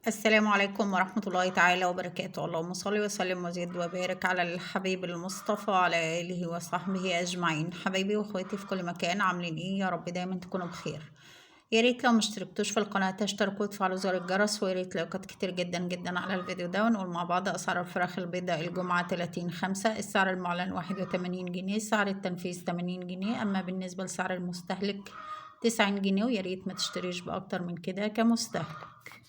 السلام عليكم ورحمة الله تعالى وبركاته. اللهم صل وسلم وزد وبارك على الحبيب المصطفى على آله وصحبه أجمعين. حبايبي واخواتي في كل مكان، عاملين ايه؟ يا رب دايما تكونوا بخير. يا ريت لو مشتركتوش في القناة تشتركوا وتفعلوا زر الجرس، ويا ريت لايكات كتير جدا جدا على الفيديو ده. ونقول مع بعض أسعار الفراخ البيضاء الجمعة 30/5. السعر المعلن 81 جنيه، سعر التنفيذ 80 جنيه. أما بالنسبة لسعر المستهلك 90 جنيه، ويا ريت ما تشتريش بأكتر من كده كمستهلك.